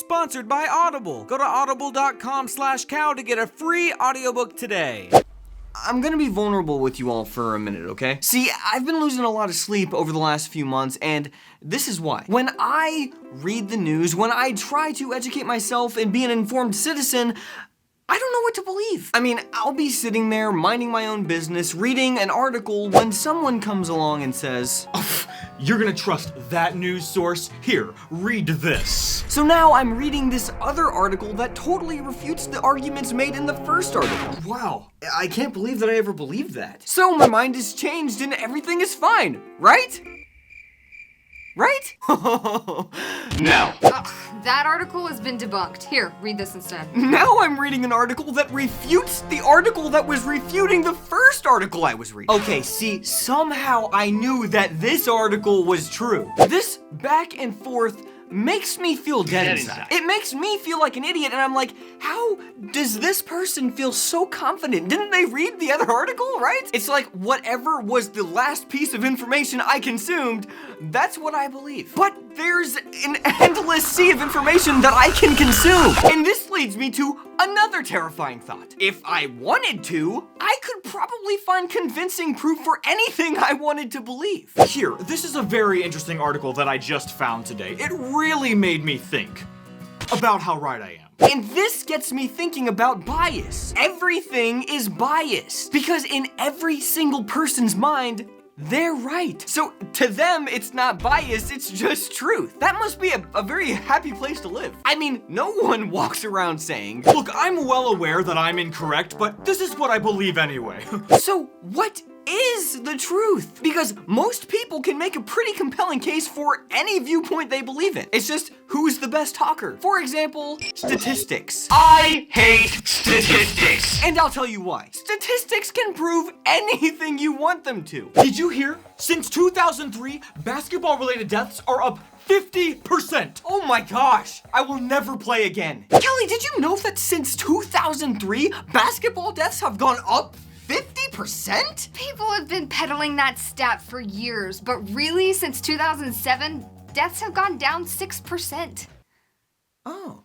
sponsored by Audible. Go to audible.com/cow to get a free audiobook today. I'm gonna be vulnerable with you all for a minute, okay? See, I've been losing a lot of sleep over the last few months, and this is why. When I read the news, when I try to educate myself and be an informed citizen, I don't know what to believe. I mean, I'll be sitting there minding my own business, reading an article when someone comes along and says, "You're gonna trust that news source? Here, read this." So now I'm reading this other article that totally refutes the arguments made in the first article. Wow, I can't believe that I ever believed that. So my mind is changed and everything is fine, right? Right? No. That article has been debunked. Here, read this instead. Now I'm reading an article that refutes the article that was refuting the first article I was reading. Okay, see, somehow I knew that this article was true. This back and forth makes me feel dead inside. It makes me feel like an idiot, and I'm like, how does this person feel so confident? Didn't they read the other article, right? It's like whatever was the last piece of information I consumed, that's what I believe. But there's an endless sea of information that I can consume. And this leads me to another terrifying thought. If I wanted to, I could probably find convincing proof for anything I wanted to believe. Here, this is a very interesting article that I just found today. It really made me think about how right I am. And this gets me thinking about bias. Everything is biased because in every single person's mind, they're right. So to them, it's not bias, it's just truth. That must be a very happy place to live. I mean, no one walks around saying, "Look, I'm well aware that I'm incorrect, but this is what I believe anyway." So what is the truth? Because most people can make a pretty compelling case for any viewpoint they believe in. It's just who's the best talker. For example, statistics. I hate statistics. And I'll tell you why. Statistics can prove anything you want them to. Did you hear? Since 2003, basketball-related deaths are up 50%. Oh my gosh, I will never play again. Kelly, did you know that since 2003, basketball deaths have gone up 50%? People have been peddling that stat for years, but really, since 2007, deaths have gone down 6%. Oh.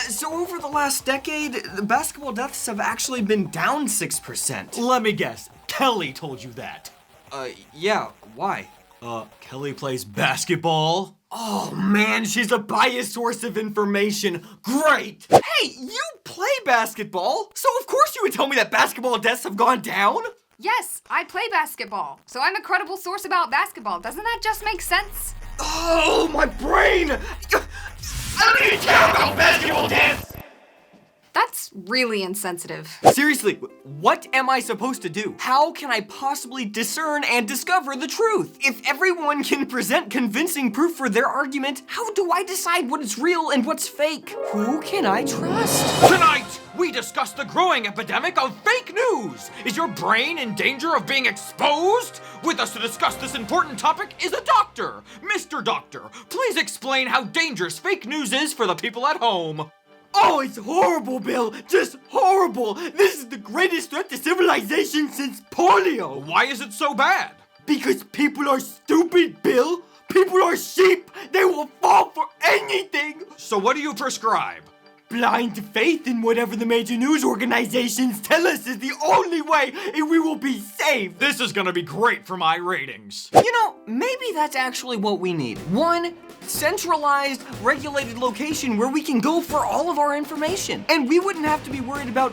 So over the last decade, the basketball deaths have actually been down 6%. Let me guess, Kelly told you that. Yeah, why? Kelly plays basketball? Oh man, she's a biased source of information. Great! Hey, you play basketball, so of course you would tell me that basketball deaths have gone down? Yes, I play basketball, so I'm a credible source about basketball. Doesn't that just make sense? Oh, my brain! I don't even care about basketball deaths! That's really insensitive. Seriously, what am I supposed to do? How can I possibly discern and discover the truth? If everyone can present convincing proof for their argument, how do I decide what is real and what's fake? Who can I trust? Tonight, we discuss the growing epidemic of fake news. Is your brain in danger of being exposed? With us to discuss this important topic is a doctor. Mr. Doctor, please explain how dangerous fake news is for the people at home. Oh, it's horrible, Bill. Just horrible. This is the greatest threat to civilization since polio. Why is it so bad? Because people are stupid, Bill. People are sheep. They will fall for anything. So what do you prescribe? Blind faith in whatever the major news organizations tell us is the only way and we will be saved. This is gonna be great for my ratings. You know, maybe that's actually what we need. One centralized, regulated location where we can go for all of our information. And we wouldn't have to be worried about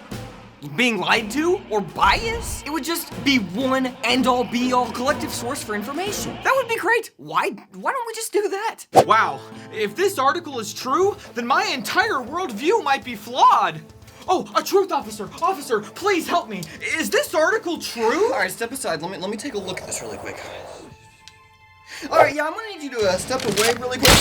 being lied to or biased. It would just be one end-all be-all collective source for information. That would be great. Why don't we just do that? Wow, if this article is true, then my entire worldview might be flawed. Oh, a truth officer! Officer, please help me. Is this article true? All right, step aside. Let me take a look at this really quick. All right, yeah, I'm gonna need you to step away really quick.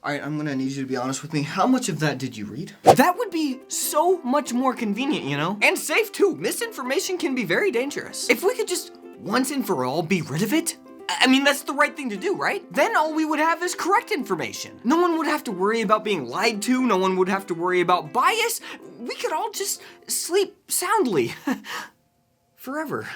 All right, I'm gonna need you to be honest with me. How much of that did you read? That would be so much more convenient, you know? And safe too. Misinformation can be very dangerous. If we could just once and for all be rid of it, I mean, that's the right thing to do, right? Then all we would have is correct information. No one would have to worry about being lied to. No one would have to worry about bias. We could all just sleep soundly. Forever.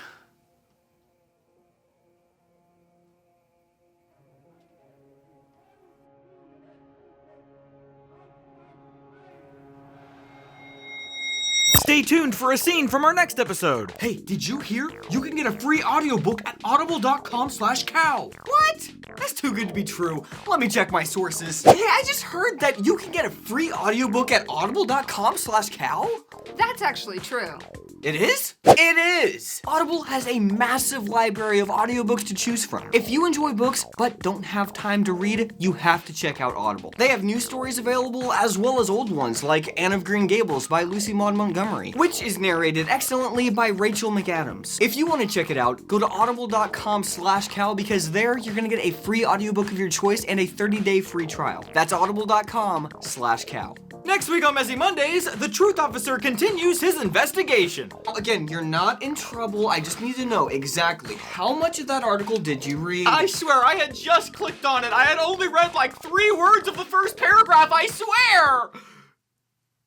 Stay tuned for a scene from our next episode. Hey, did you hear? You can get a free audiobook at audible.com/cow. What? That's too good to be true. Let me check my sources. Hey, I just heard that you can get a free audiobook at audible.com/cow? That's actually true. It is? It is! Audible has a massive library of audiobooks to choose from. If you enjoy books but don't have time to read, you have to check out Audible. They have new stories available as well as old ones like Anne of Green Gables by Lucy Maud Montgomery, which is narrated excellently by Rachel McAdams. If you want to check it out, go to audible.com/cow because there you're gonna get a free audiobook of your choice and a 30-day free trial. That's audible.com/cow. Next week on Messy Mondays, the truth officer continues his investigation. Again, you're not in trouble. I just need to know exactly how much of that article did you read? I swear, I had just clicked on it. I had only read like 3 words of the first paragraph, I swear!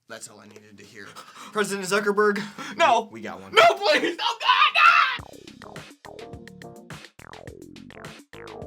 That's all I needed to hear. President Zuckerberg? No. We got one. No, please! Oh, God, no!